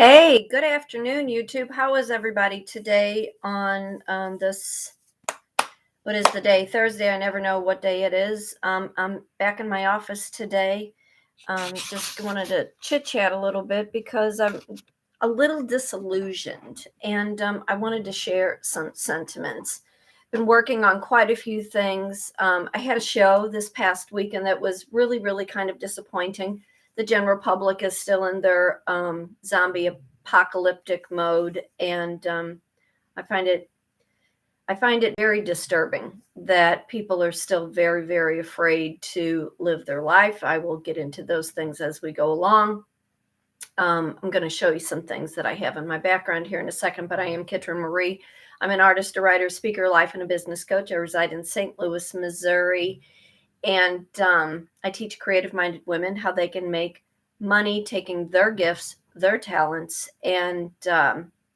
Hey, good afternoon, YouTube. How is everybody today on this? What is the day? Thursday. I never know what day it is. I'm back in my office today. Just wanted to chit chat a little bit because I'm a little disillusioned, and I wanted to share some sentiments. Been working on quite a few things. I had a show this past weekend that was really, really kind of disappointing. The general public is still in their zombie apocalyptic mode, and I find it very disturbing that people are still very, very afraid to live their life. I will get into those things as we go along. I'm going to show you some things that I have in my background here in a second, but I am Kitryn Marie. I'm an artist, a writer, speaker, life and a business coach. I reside in St. Louis, Missouri, and I teach creative-minded women how they can make money taking their gifts, their talents, and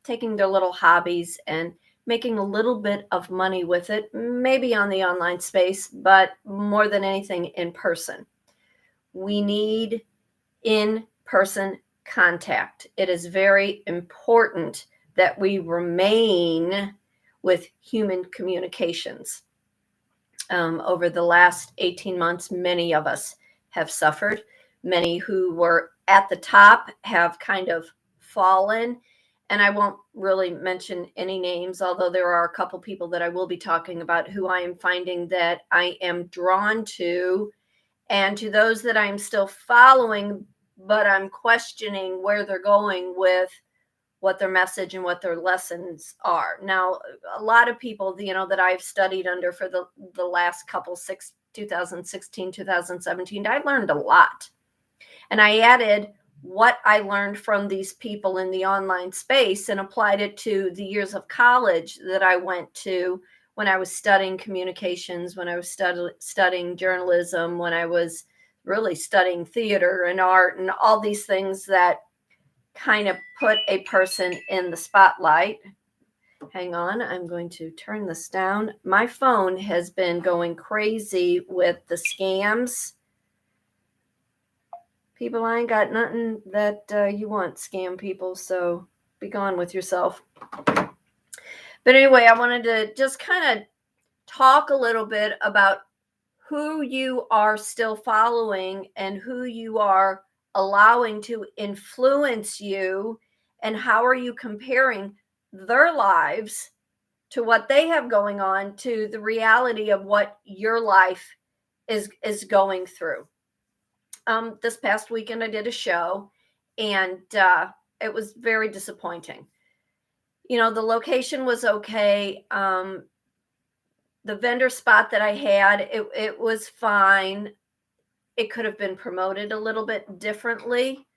taking their little hobbies and making a little bit of money with it, maybe on the online space, but more than anything in person. We need in-person contact. It is very important that we remain with human communications. Over the last 18 months, many of us have suffered. Many who were at the top have kind of fallen. And I won't really mention any names, although there are a couple people that I will be talking about who I am finding that I am drawn to, and to those that I'm still following, but I'm questioning where they're going with what their message and what their lessons are. Now, a lot of people, that I've studied under for the last couple, 2016, 2017, I learned a lot. And I added what I learned from these people in the online space and applied it to the years of college that I went to when I was studying communications, when I was studying journalism, when I was really studying theater and art and all these things that kind of put a person in the spotlight. Hang on, I'm going to turn this down. My phone has been going crazy with the scams. People, I ain't got nothing that you want, scam people, so be gone with yourself. But anyway, I wanted to just kind of talk a little bit about who you are still following and who you are allowing to influence you, and how are you comparing their lives to what they have going on to the reality of what your life is going through. This past weekend I did a show, and it was very disappointing. The location was okay. The vendor spot that I had, it was fine. It could have been promoted a little bit differently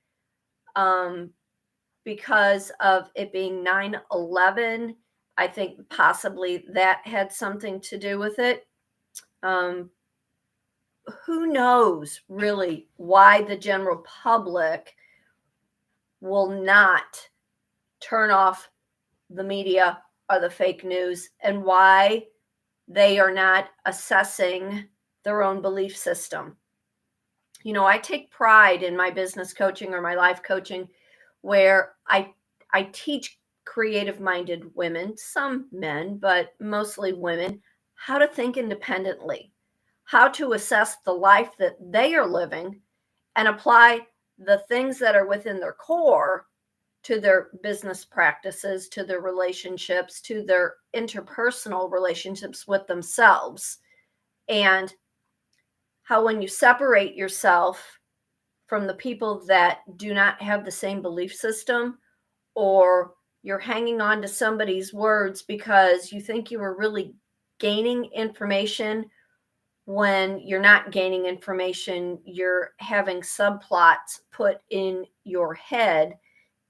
because of it being 9/11. I think possibly that had something to do with it. Who knows really why the general public will not turn off the media or the fake news, and why they are not assessing their own belief system. I take pride in my business coaching or my life coaching, where I teach creative-minded women, some men, but mostly women, how to think independently, how to assess the life that they are living and apply the things that are within their core to their business practices, to their relationships, to their interpersonal relationships with themselves. And how when you separate yourself from the people that do not have the same belief system, or you're hanging on to somebody's words because you think you are really gaining information, when you're not gaining information, you're having subplots put in your head,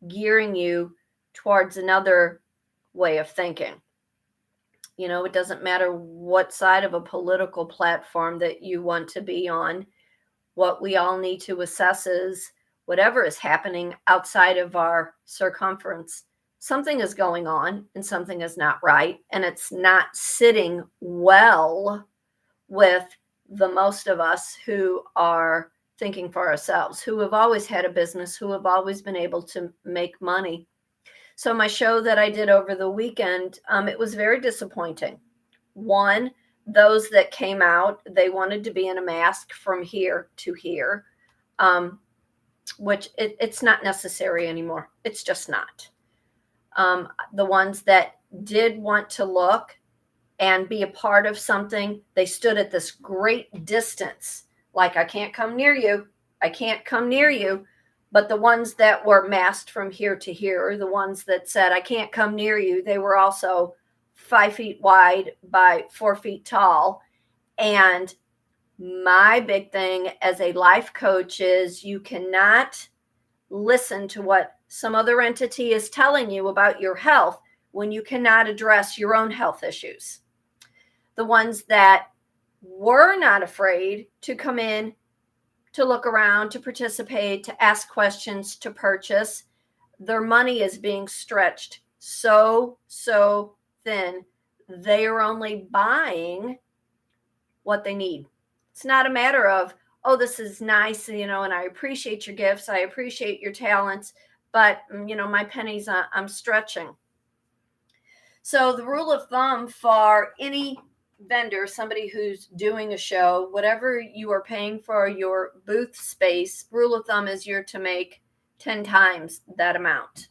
gearing you towards another way of thinking. It doesn't matter what side of a political platform that you want to be on. What we all need to assess is whatever is happening outside of our circumference, something is going on and something is not right. And it's not sitting well with the most of us who are thinking for ourselves, who have always had a business, who have always been able to make money. So my show that I did over the weekend, it was very disappointing. One, those that came out, they wanted to be in a mask from here to here, which it's not necessary anymore. It's just not. The ones that did want to look and be a part of something, they stood at this great distance, like, I can't come near you. I can't come near you. But the ones that were masked from here to here, the ones that said, I can't come near you, they were also 5 feet wide by 4 feet tall. And my big thing as a life coach is you cannot listen to what some other entity is telling you about your health when you cannot address your own health issues. The ones that were not afraid to come in, to look around, to participate, to ask questions, to purchase, their money is being stretched so thin. They are only buying what they need. It's not a matter of, oh, this is nice, and I appreciate your gifts, I appreciate your talents, but my pennies, I'm stretching. So the rule of thumb for any vendor, somebody who's doing a show, whatever you are paying for your booth space, rule of thumb is you're to make 10 times that amount.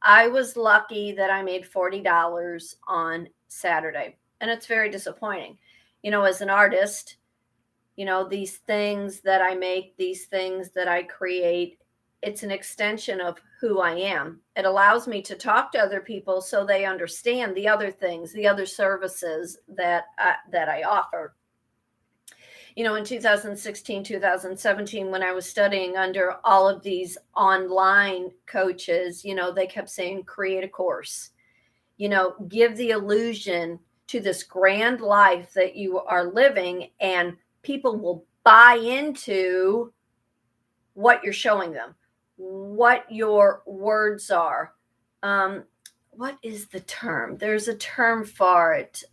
I was lucky that I made $40 on Saturday, and it's very disappointing. As an artist, these things that I make, these things that I create, it's an extension of who I am. It allows me to talk to other people so they understand the other things, the other services that I offer. In 2016, 2017, when I was studying under all of these online coaches, they kept saying, create a course, give the illusion to this grand life that you are living, and people will buy into what you're showing them, what your words are. What is the term? There's a term for it.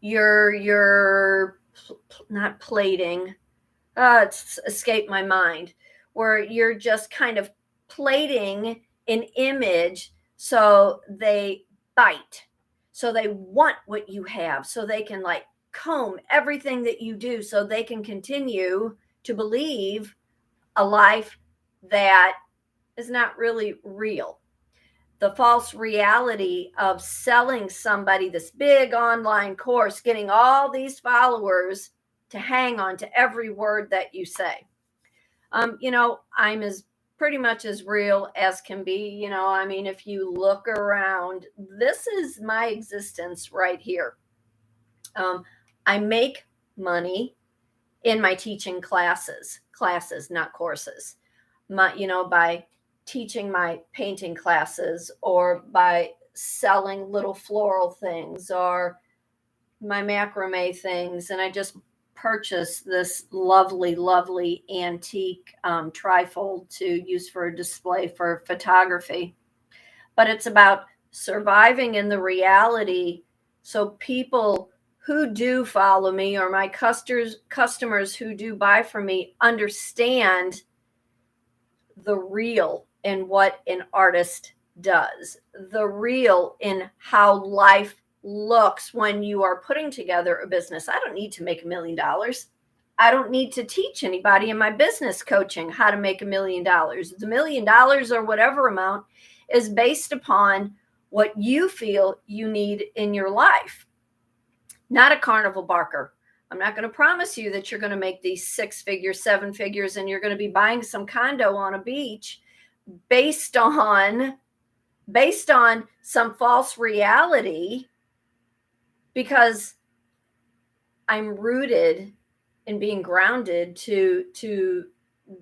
You're not plating. It's escaped my mind. Where you're just kind of plating an image so they bite. So they want what you have. So they can comb everything that you do so they can continue to believe a life that is not really real. The false reality of selling somebody this big online course, getting all these followers to hang on to every word that you say. I'm as pretty much as real as can be. If you look around, this is my existence right here. I make money in my teaching classes, not courses. By teaching my painting classes, or by selling little floral things, or my macrame things. And I just purchased this lovely antique trifold to use for a display for photography. But it's about surviving in the reality so people who do follow me, or my customers who do buy from me, understand the real in what an artist does, the real in how life looks when you are putting together a business. I don't need to make $1 million. I don't need to teach anybody in my business coaching how to make $1 million. The $1 million or whatever amount is based upon what you feel you need in your life, not a carnival barker. I'm not going to promise you that you're going to make these 6 figures, 7 figures, and you're going to be buying some condo on a beach based on some false reality, because I'm rooted in being grounded to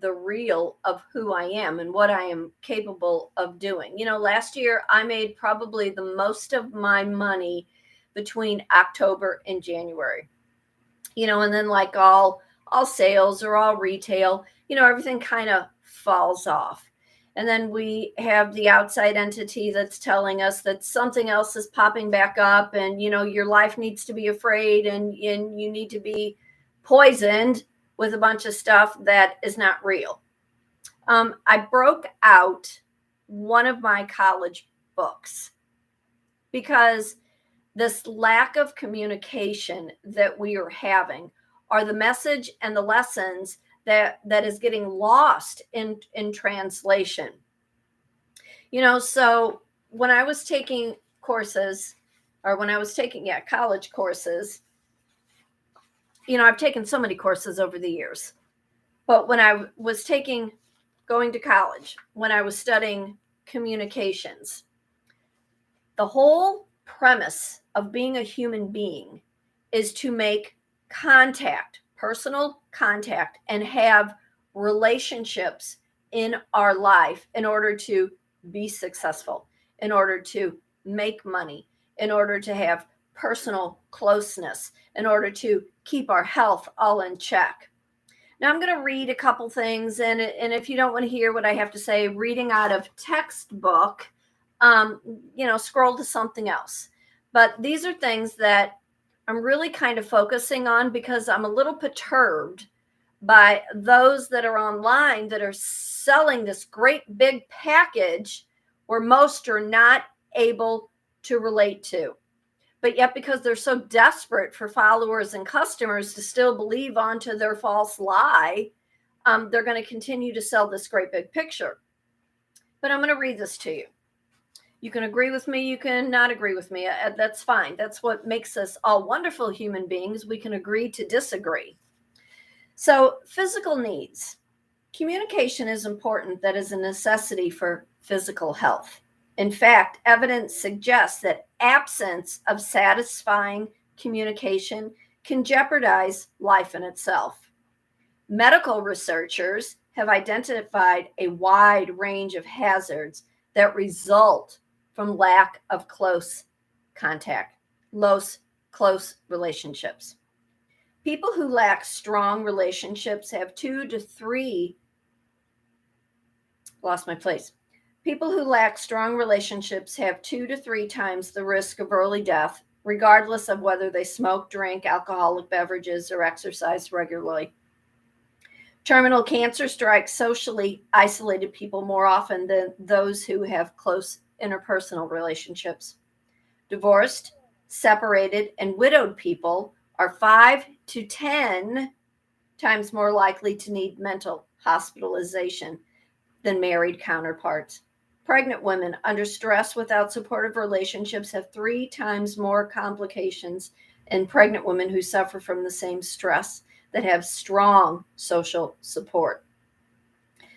the real of who I am and what I am capable of doing. Last year I made probably the most of my money between October and January. And then all sales or all retail, everything kind of falls off. And then we have the outside entity that's telling us that something else is popping back up, and, your life needs to be afraid, and you need to be poisoned with a bunch of stuff that is not real. I broke out one of my college books because this lack of communication that we are having are the message and the lessons that is getting lost in translation. So when I was taking courses, or when I was taking college courses, I've taken so many courses over the years, but when I was going to college, when I was studying communications, the whole premise of being a human being is to make contact, personal contact, and have relationships in our life in order to be successful, in order to make money, in order to have personal closeness, in order to keep our health all in check. Now I'm going to read a couple things, and if you don't want to hear what I have to say, reading out of textbook, scroll to something else. But these are things that I'm really kind of focusing on because I'm a little perturbed by those that are online that are selling this great big package where most are not able to relate to. But yet, because they're so desperate for followers and customers to still believe onto their false lie, they're going to continue to sell this great big picture. But I'm going to read this to you. You can agree with me, you can not agree with me. That's fine. That's what makes us all wonderful human beings. We can agree to disagree. So, physical needs. Communication is important. That is a necessity for physical health. In fact, evidence suggests that absence of satisfying communication can jeopardize life in itself. Medical researchers have identified a wide range of hazards that result from lack of close contact, close relationships. People who lack strong relationships have 2 to 3 lost my place. People who lack strong relationships have 2 to 3 times the risk of early death, regardless of whether they smoke, drink alcoholic beverages, or exercise regularly. Terminal cancer strikes socially isolated people more often than those who have close interpersonal relationships. Divorced, separated, and widowed people are 5 to 10 times more likely to need mental hospitalization than married counterparts. Pregnant women under stress without supportive relationships have 3 times more complications than pregnant women who suffer from the same stress that have strong social support.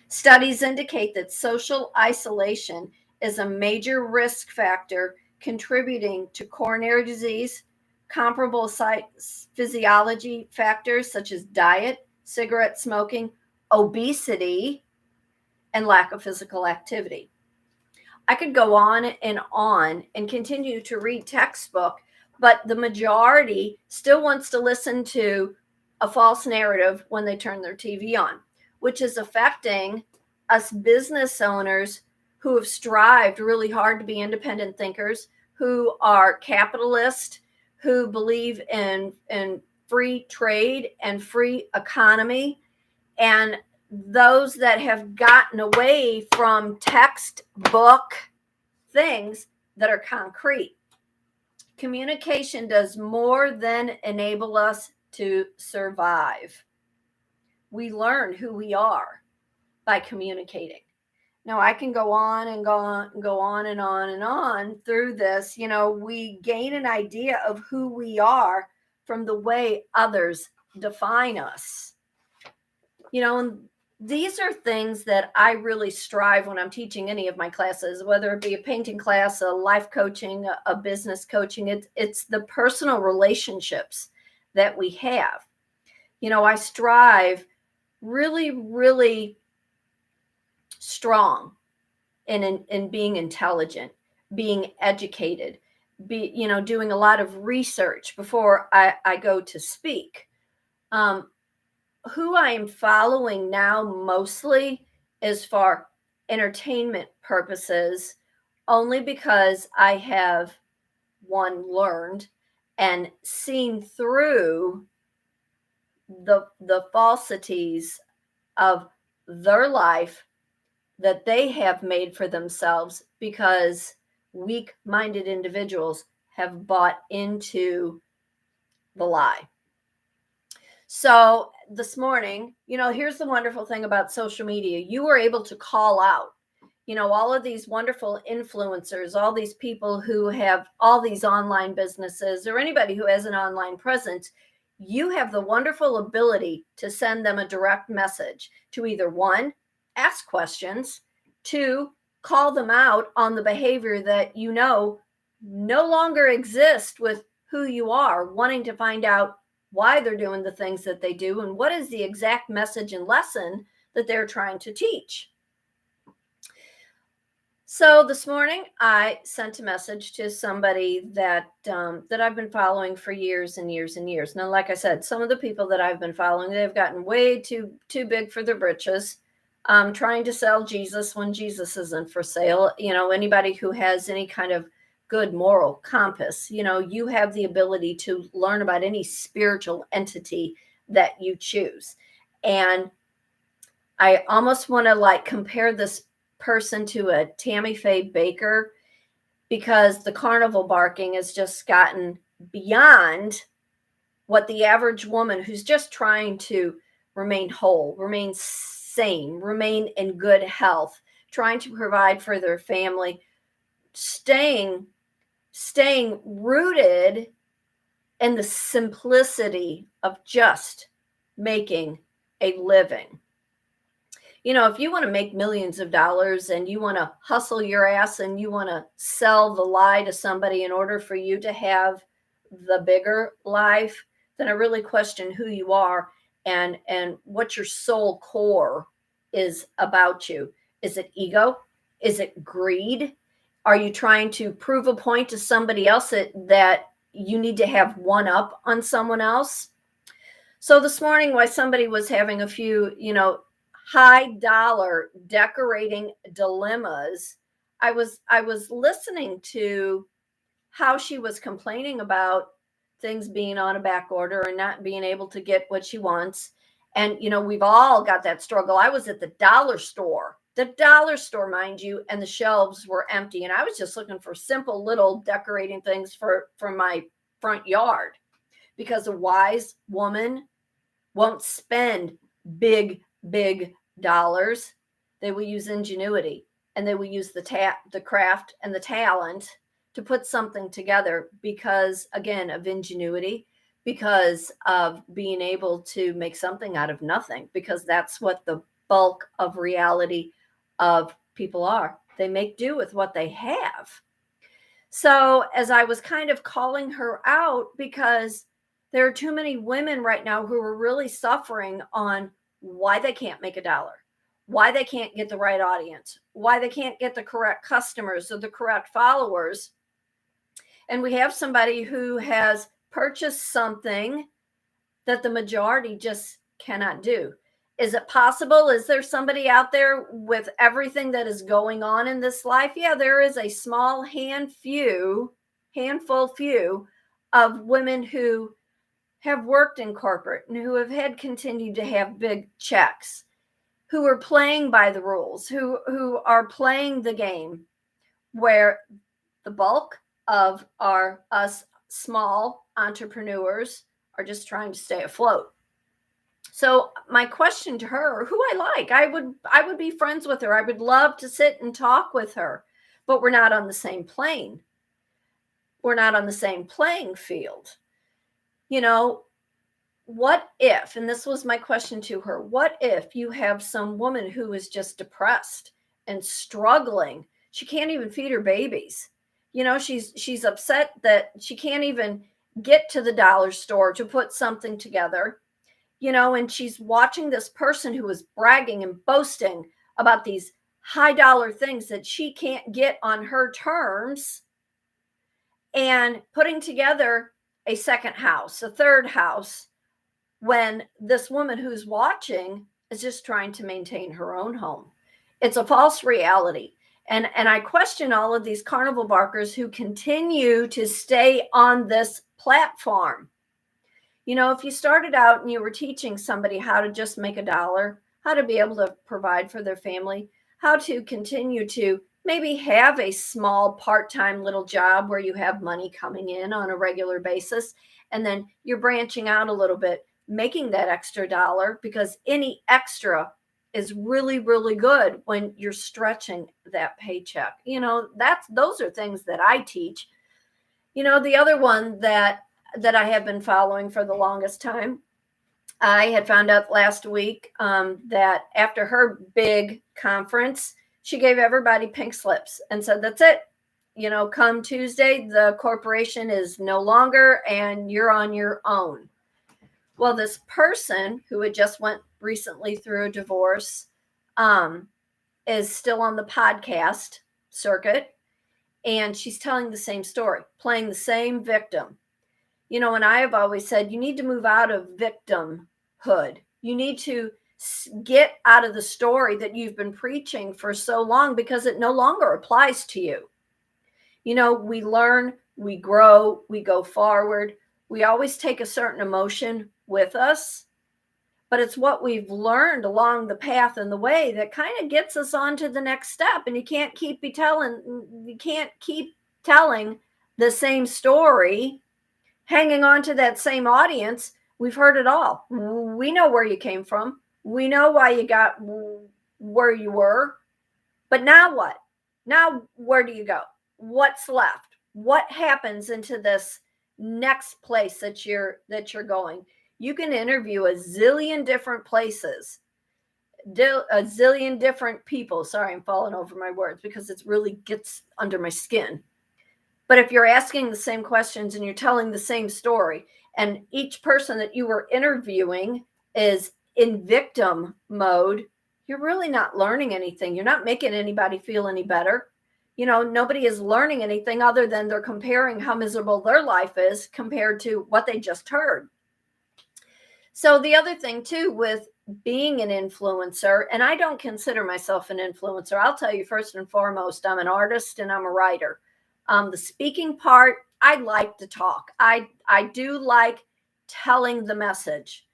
Studies indicate that social isolation is a major risk factor contributing to coronary disease, comparable physiology factors such as diet, cigarette smoking, obesity, and lack of physical activity. I could go on and continue to read textbook, but the majority still wants to listen to a false narrative when they turn their TV on, which is affecting us business owners who have strived really hard to be independent thinkers, who are capitalist, who believe in free trade and free economy, and those that have gotten away from textbook things that are concrete. Communication does more than enable us to survive. We learn who we are by communicating. Now, I can go on and go on and go on and on and on through this. We gain an idea of who we are from the way others define us. And these are things that I really strive when I'm teaching any of my classes, whether it be a painting class, a life coaching, a business coaching. It's the personal relationships that we have. I strive really, really strong in being intelligent, being educated, doing a lot of research before I go to speak. Who I am following now mostly is for entertainment purposes, only because I have learned and seen through the falsities of their life that they have made for themselves because weak-minded individuals have bought into the lie. So this morning, here's the wonderful thing about social media. You were able to call out, all of these wonderful influencers, all these people who have all these online businesses, or anybody who has an online presence. You have the wonderful ability to send them a direct message to either one, ask questions, two, call them out on the behavior that no longer exists with who you are, wanting to find out why they're doing the things that they do and what is the exact message and lesson that they're trying to teach. So this morning I sent a message to somebody that I've been following for years and years and years. Now, like I said, some of the people that I've been following, they've gotten way too big for their britches, trying to sell Jesus when Jesus isn't for sale. Anybody who has any kind of good moral compass, you have the ability to learn about any spiritual entity that you choose. And I almost want to compare this person to a Tammy Faye Baker, because the carnival barking has just gotten beyond what the average woman who's just trying to remain whole, remain sane, remain in good health, trying to provide for their family, staying rooted in the simplicity of just making a living. If you want to make millions of dollars and you want to hustle your ass and you want to sell the lie to somebody in order for you to have the bigger life, then I really question who you are and what your soul core is about you. Is it ego? Is it greed? Are you trying to prove a point to somebody else that you need to have one up on someone else? So this morning, while somebody was having a few, high dollar decorating dilemmas, I was listening to how she was complaining about things being on a back order and not being able to get what she wants. And we've all got that struggle. I was at the dollar store, mind you, and the shelves were empty, and I was just looking for simple little decorating things for my front yard, because a wise woman won't spend big dollars. They will use ingenuity, and they will use the craft and the talent to put something together, because again, of ingenuity, because of being able to make something out of nothing, because that's what the bulk of reality of people are. They make do with what they have. So as I was kind of calling her out, because there are too many women right now who are really suffering on why they can't make a dollar, why they can't get the right audience, why they can't get the correct customers or the correct followers. And we have somebody who has purchased something that the majority just cannot do. Is it possible? Is there somebody out there with everything that is going on in this life? Yeah, there is a small handful of women who have worked in corporate and who have had continued to have big checks, who are playing by the rules, who are playing the game, where the bulk of us small entrepreneurs are just trying to stay afloat. So my question to her, who I like, I would be friends with her. I would love to sit and talk with her, but we're not on the same plane. We're not on the same playing field. What if, and this was my question to her, what if you have some woman who is just depressed and struggling? She can't even feed her babies. She's upset that she can't even get to the dollar store to put something together. And she's watching this person who is bragging and boasting about these high dollar things that she can't get on her terms, and putting together a second house, a third house, when this woman who's watching is just trying to maintain her own home. It's a false reality. And I question all of these carnival barkers who continue to stay on this platform. If you started out and you were teaching somebody how to just make a dollar, how to be able to provide for their family, how to continue to maybe have a small part-time little job where you have money coming in on a regular basis, and then you're branching out a little bit, making that extra dollar, because any extra is really, really good when you're stretching that paycheck. Those are things that I teach. The other one that I have been following for the longest time, I had found out last week that after her big conference, she gave everybody pink slips and said, that's it. Come Tuesday, the corporation is no longer and you're on your own. Well, this person who had just went recently through a divorce is still on the podcast circuit, and she's telling the same story, playing the same victim. And I have always said, you need to move out of victimhood. You need to get out of the story that you've been preaching for so long, because it no longer applies to you. We learn, we grow, we go forward. We always take a certain emotion with us, but it's what we've learned along the path and the way that kind of gets us on to the next step. And you can't keep telling the same story, hanging on to that same audience. We've heard it all. We know where you came from. We know why you got where you were. But now what? Now, where do you go? What's left? What happens into this next place that you're going? You can interview a zillion different places, a zillion different people. Sorry, I'm falling over my words because it really gets under my skin. But if you're asking the same questions and you're telling the same story, and each person that you were interviewing is in victim mode, you're really not learning anything. You're not making anybody feel any better. Nobody is learning anything other than they're comparing how miserable their life is compared to what they just heard. So the other thing too with being an influencer, and I don't consider myself an influencer. I'll tell you, first and foremost, I'm an artist and I'm a writer. The speaking part, I like to talk. I do like telling the message,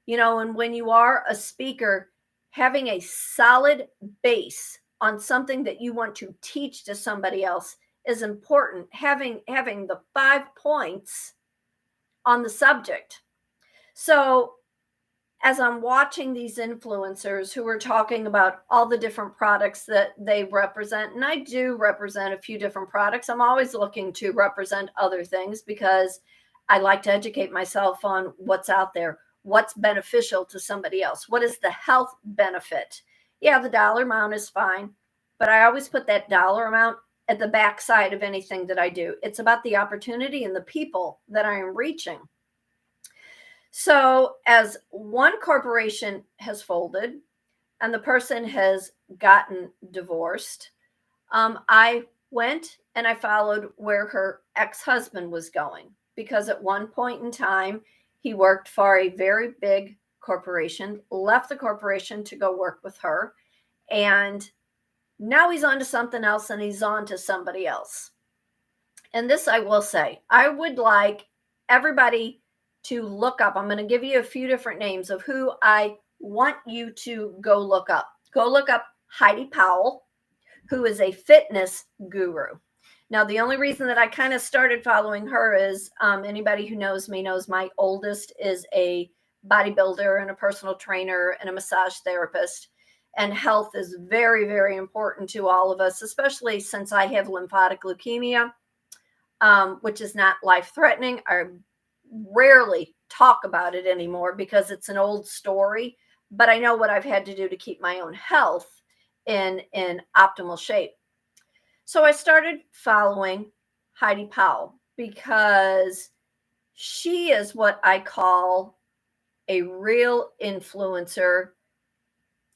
and when you are a speaker, having a solid base on something that you want to teach to somebody else is important. Having the 5 points on the subject. So as I'm watching these influencers who are talking about all the different products that they represent, and I do represent a few different products, I'm always looking to represent other things because I like to educate myself on what's out there, what's beneficial to somebody else. What is the health benefit? Yeah, the dollar amount is fine, but I always put that dollar amount at the backside of anything that I do. It's about the opportunity and the people that I am reaching. So as one corporation has folded and the person has gotten divorced, I went and I followed where her ex-husband was going, because at one point in time, he worked for a very big corporation, left the corporation to go work with her, and now he's on to something else, and he's on to somebody else. And this I will say, I would like everybody to look up. I'm going to give you a few different names of who I want you to go look up. Go look up Heidi Powell, who is a fitness guru. Now, the only reason that I kind of started following her is anybody who knows me knows my oldest is a bodybuilder and a personal trainer and a massage therapist. And health is very, very important to all of us, especially since I have lymphatic leukemia, which is not life-threatening. I rarely talk about it anymore because it's an old story, but I know what I've had to do to keep my own health in optimal shape. So I started following Heidi Powell because she is what I call a real influencer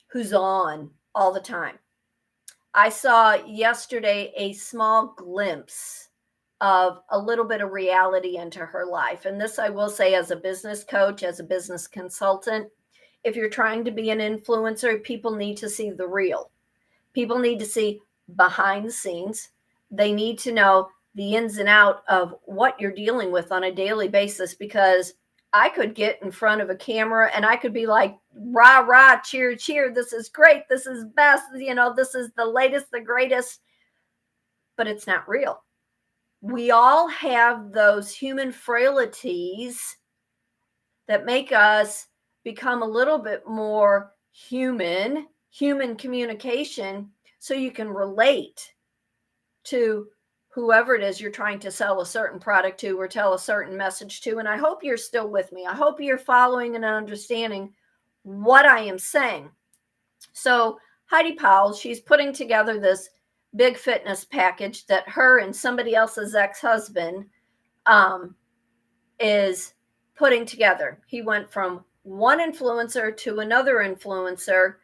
who's on all the time. I saw yesterday a small glimpse of a little bit of reality into her life. And this I will say, as a business coach, as a business consultant, if you're trying to be an influencer, people need to see the real. People need to see behind the scenes. They need to know the ins and out of what you're dealing with on a daily basis, because I could get in front of a camera and I could be like, rah, rah, cheer, cheer. This is great. This is best. This is the latest, the greatest, but it's not real. We all have those human frailties that make us become a little bit more human communication, so you can relate to whoever it is you're trying to sell a certain product to or tell a certain message to. And I hope you're still with me. I hope you're following and understanding what I am saying. So Heidi Powell, she's putting together this big fitness package that her and somebody else's ex-husband is putting together. He went from one influencer to another influencer,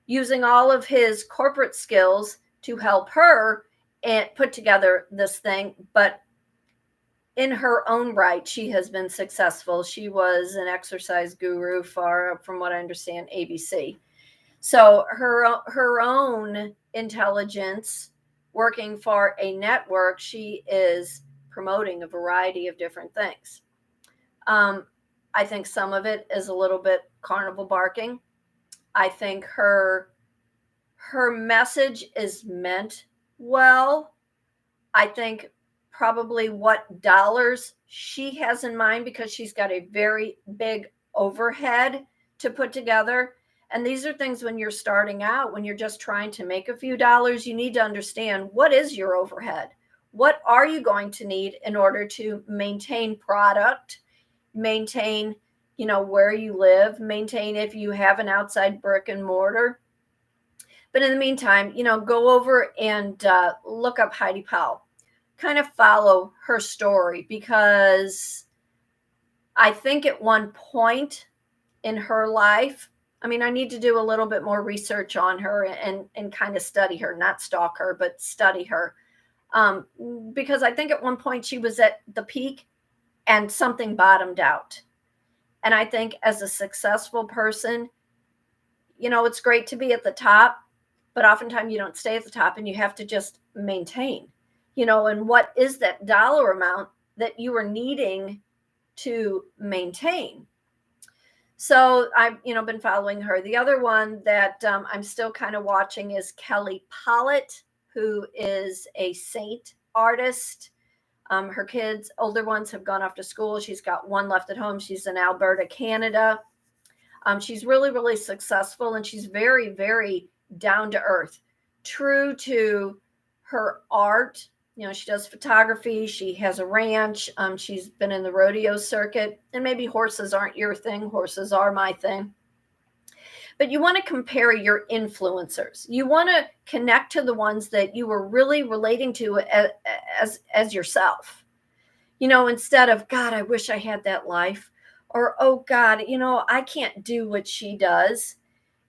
using all of his corporate skills to help her and put together this thing. But in her own right, she has been successful. She was an exercise guru for, from what I understand, ABC. So her own intelligence, working for a network, she is promoting a variety of different things. I think some of it is a little bit carnival barking. I think her message is meant well. I think probably what dollars she has in mind, because she's got a very big overhead to put together. And these are things when you're starting out, when you're just trying to make a few dollars, you need to understand, what is your overhead? What are you going to need in order to maintain product, maintain, where you live, maintain if you have an outside brick and mortar. But in the meantime, go over and look up Heidi Powell, kind of follow her story, because I think at one point in her life, I need to do a little bit more research on her and kind of study her, not stalk her, but study her. Because I think at one point she was at the peak and something bottomed out. And I think as a successful person, it's great to be at the top, but oftentimes you don't stay at the top and you have to just maintain, and what is that dollar amount that you are needing to maintain? So I've, been following her. The other one that I'm still kind of watching is Kelly Pollitt, who is a Saint artist. Her kids, older ones, have gone off to school. She's got one left at home. She's in Alberta, Canada. She's really, really successful, and she's very, very down to earth, true to her art. She does photography. She has a ranch. She's been in the rodeo circuit, and maybe horses aren't your thing. Horses are my thing. But you want to compare your influencers. You want to connect to the ones that you were really relating to as yourself. Instead of, God, I wish I had that life. Or, oh, God, I can't do what she does.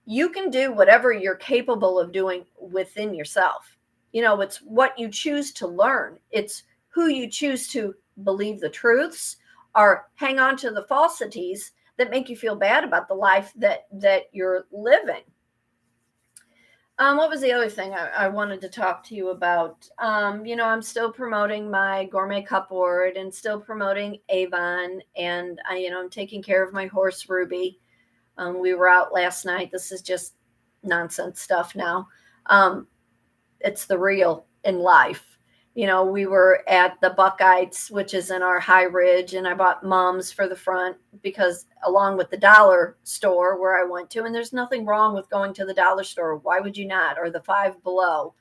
You can do whatever you're capable of doing within yourself. It's what you choose to learn. It's who you choose to believe the truths or hang on to the falsities that make you feel bad about the life that you're living. What was the other thing I wanted to talk to you about? I'm still promoting my gourmet cupboard and still promoting Avon, and I'm taking care of my horse Ruby. We were out last night. This is just nonsense stuff now. It's the real in life. We were at the Buckeyes, which is in our High Ridge, and I bought mums for the front, because along with the dollar store where I went to, and there's nothing wrong with going to the dollar store. Why would you not? Or the Five Below.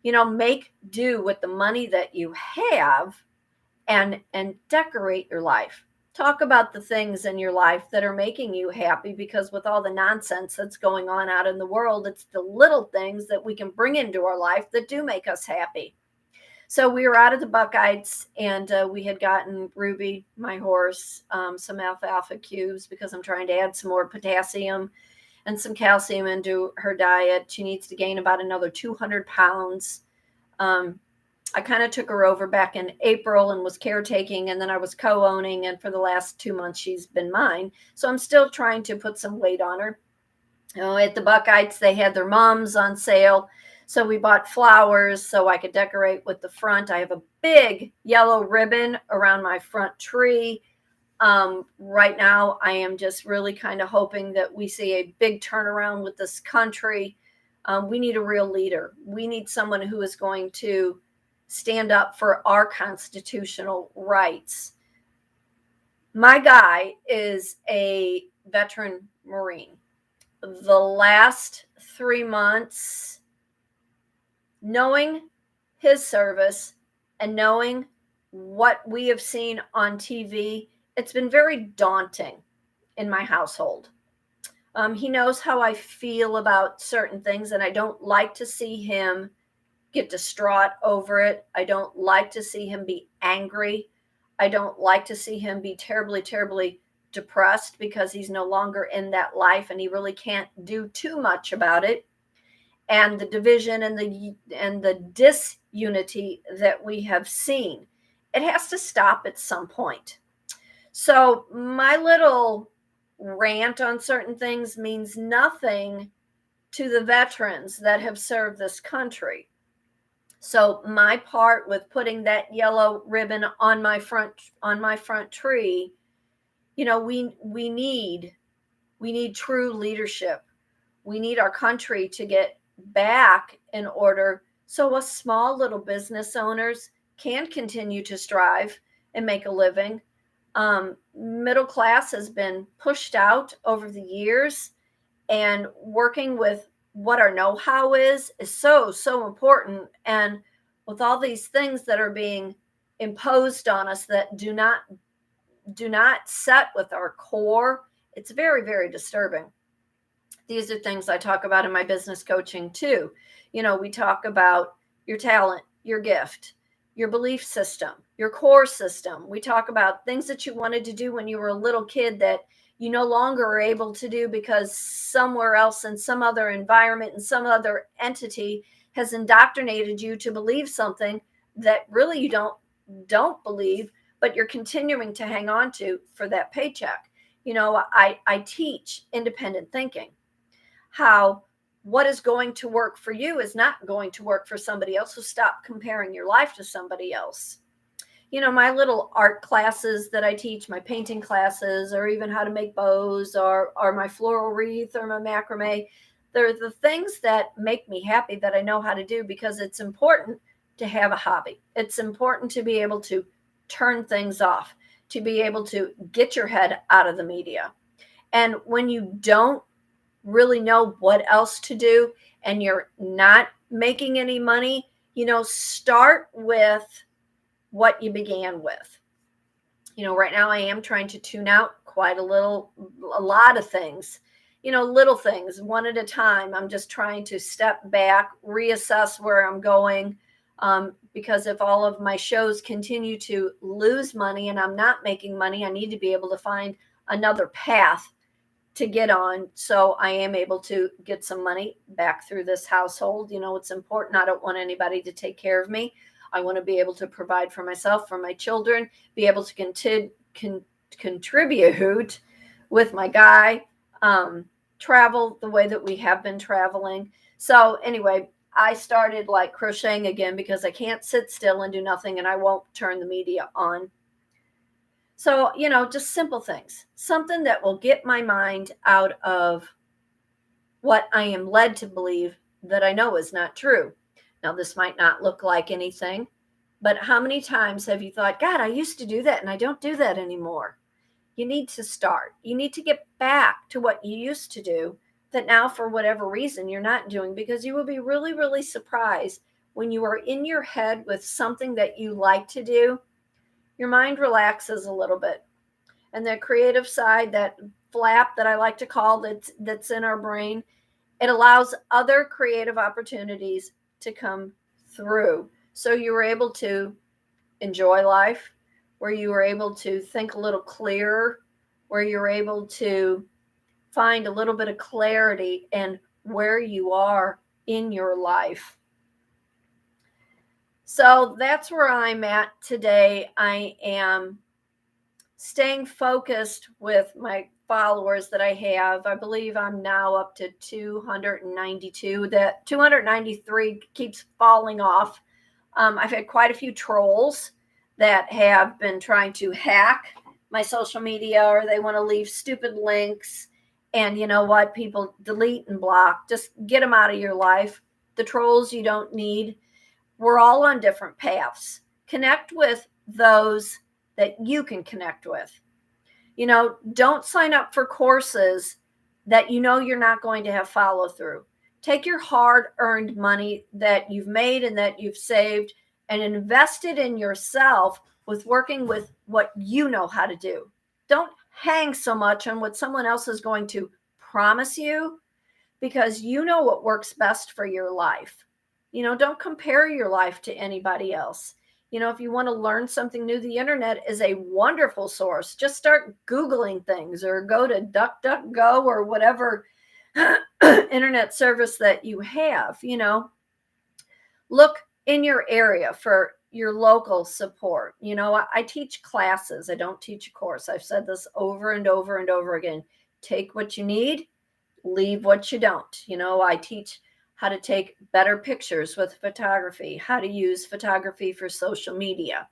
Make do with the money that you have and decorate your life. Talk about the things in your life that are making you happy, because with all the nonsense that's going on out in the world, it's the little things that we can bring into our life that do make us happy. So we were out at the Buckeyes, and we had gotten Ruby, my horse, some alfalfa cubes, because I'm trying to add some more potassium and some calcium into her diet. She needs to gain about another 200 pounds. I kind of took her over back in April and was caretaking, and then I was co-owning, and for the last 2 months she's been mine. So I'm still trying to put some weight on her. At the Buckeyes, they had their mums on sale. So we bought flowers so I could decorate with the front. I have a big yellow ribbon around my front tree. Right now, I am just really kind of hoping that we see a big turnaround with this country. We need a real leader. We need someone who is going to stand up for our constitutional rights. My guy is a veteran Marine. The last 3 months, knowing his service and knowing what we have seen on TV, it's been very daunting in my household. He knows how I feel about certain things, and I don't like to see him get distraught over it. I don't like to see him be angry. I don't like to see him be terribly, terribly depressed because he's no longer in that life and he really can't do too much about it. And the division and the disunity that we have seen, it has to stop at some point. So my little rant on certain things means nothing to the veterans that have served this country. So my part with putting that yellow ribbon on my front tree, we need true leadership. We need our country to get back in order so us small little business owners can continue to strive and make a living. Middle class has been pushed out over the years, and working with what our know-how is so important. And with all these things that are being imposed on us that do not set with our core, it's very, very disturbing. These are things I talk about in my business coaching too. We talk about your talent, your gift, your belief system, your core system. We talk about things that you wanted to do when you were a little kid that you no longer are able to do because somewhere else in some other environment and some other entity has indoctrinated you to believe something that really you don't believe, but you're continuing to hang on to for that paycheck. I teach independent thinking. How what is going to work for you is not going to work for somebody else. So stop comparing your life to somebody else. My little art classes that I teach, my painting classes, or even how to make bows, or my floral wreath, or my macrame, they're the things that make me happy that I know how to do, because it's important to have a hobby. It's important to be able to turn things off, to be able to get your head out of the media. And when you don't really know what else to do and you're not making any money, start with what you began with. Right now I am trying to tune out a lot of things, little things one at a time. I'm just trying to step back, reassess where I'm going. Because if all of my shows continue to lose money and I'm not making money, I need to be able to find another path to get on, so I am able to get some money back through this household. It's important. I don't want anybody to take care of me. I want to be able to provide for myself, for my children, be able to contribute with my guy, travel the way that we have been traveling. So anyway, I started like crocheting again because I can't sit still and do nothing, and I won't turn the media on. So, just simple things, something that will get my mind out of what I am led to believe that I know is not true. Now, this might not look like anything, but how many times have you thought, God, I used to do that and I don't do that anymore? You need to start. You need to get back to what you used to do that now, for whatever reason, you're not doing, because you will be really, really surprised when you are in your head with something that you like to do. Your mind relaxes a little bit. And the creative side, that flap that I like to call that's in our brain, it allows other creative opportunities to come through. So you were able to enjoy life, where you were able to think a little clearer, where you're able to find a little bit of clarity in where you are in your life. So that's where I'm at today. I am staying focused with my followers that I have. I believe I'm now up to 292. That 293 keeps falling off. I've had quite a few trolls that have been trying to hack my social media, or they want to leave stupid links. And you know what? People delete and block. Just get them out of your life. The trolls you don't need. We're all on different paths. Connect with those that you can connect with. You know, don't sign up for courses that you know you're not going to have follow through. Take your hard earned money that you've made and that you've saved and invest it in yourself with working with what you know how to do. Don't hang so much on what someone else is going to promise you, because you know what works best for your life. You know, don't compare your life to anybody else. You know, if you want to learn something new, the internet is a wonderful source. Just start Googling things or go to DuckDuckGo or whatever internet service that you have. You know, look in your area for your local support. You know, I teach classes. I don't teach a course. I've said this over and over and over again. Take what you need, leave what you don't. You know, I teach how to take better pictures with photography, how to use photography for social media.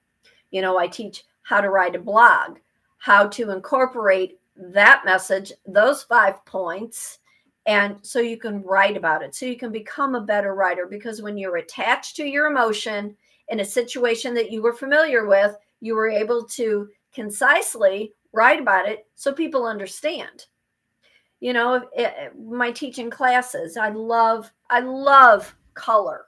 You know, I teach how to write a blog, how to incorporate that message, those 5 points, and so you can write about it, so you can become a better writer. Because when you're attached to your emotion in a situation that you were familiar with, you were able to concisely write about it so people understand. You know, my teaching classes, I love color.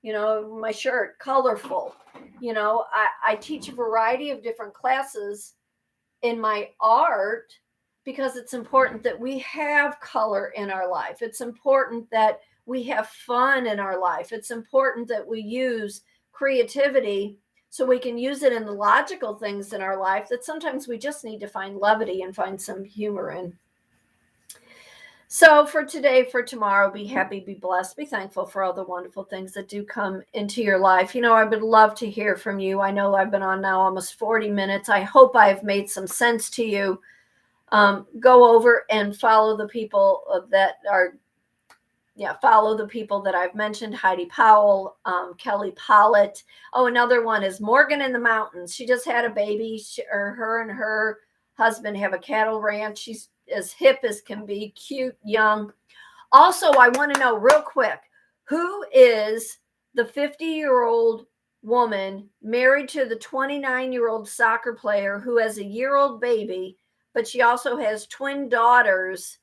You know, my shirt, colorful. You know, I teach a variety of different classes in my art because it's important that we have color in our life. It's important that we have fun in our life. It's important that we use creativity so we can use it in the logical things in our life that sometimes we just need to find levity and find some humor in. So for today, for tomorrow, be happy, be blessed, be thankful for all the wonderful things that do come into your life. You know, I would love to hear from you. I know I've been on now almost 40 minutes. I hope I've made some sense to you. Go over and follow the people follow the people that I've mentioned: Heidi Powell, Kelly Pollitt. Oh, another one is Morgan in the Mountains. She just had a baby. Her and her husband have a cattle ranch. She's as hip as can be, cute, young. Also, I want to know real quick, who is the 50-year-old woman married to the 29-year-old soccer player who has a year-old baby, but she also has twin daughters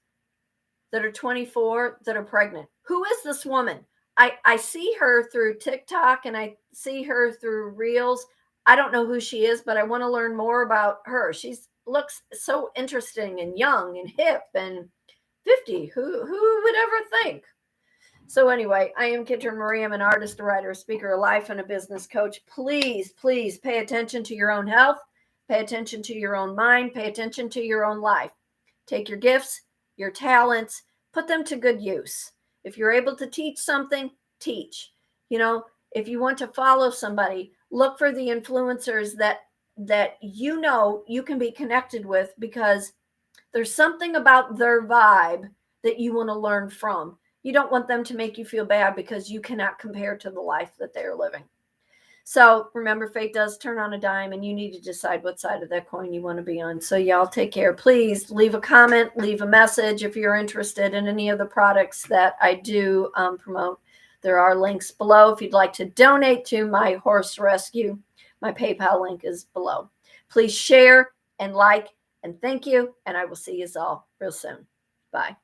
that are 24 that are pregnant? Who is this woman? I see her through TikTok and I see her through Reels. I don't know who she is, but I want to learn more about her. She looks so interesting and young and hip and 50. Who would ever think? So anyway, I am Kitryn Marie. I'm an artist, a writer, a speaker, a life and a business coach. Please, please pay attention to your own health. Pay attention to your own mind. Pay attention to your own life. Take your gifts, your talents, put them to good use. If you're able to teach something, teach. You know, if you want to follow somebody, look for the influencers that you know you can be connected with, because there's something about their vibe that you want to learn from. You don't want them to make you feel bad because you cannot compare to the life that they're living. So remember, fate does turn on a dime, and you need to decide what side of that coin you want to be on. So y'all take care. Please leave a comment, leave a message if you're interested in any of the products that I do promote. There are links below. If you'd like to donate to my horse rescue, my PayPal link is below. Please share and like, and thank you. And I will see you all real soon. Bye.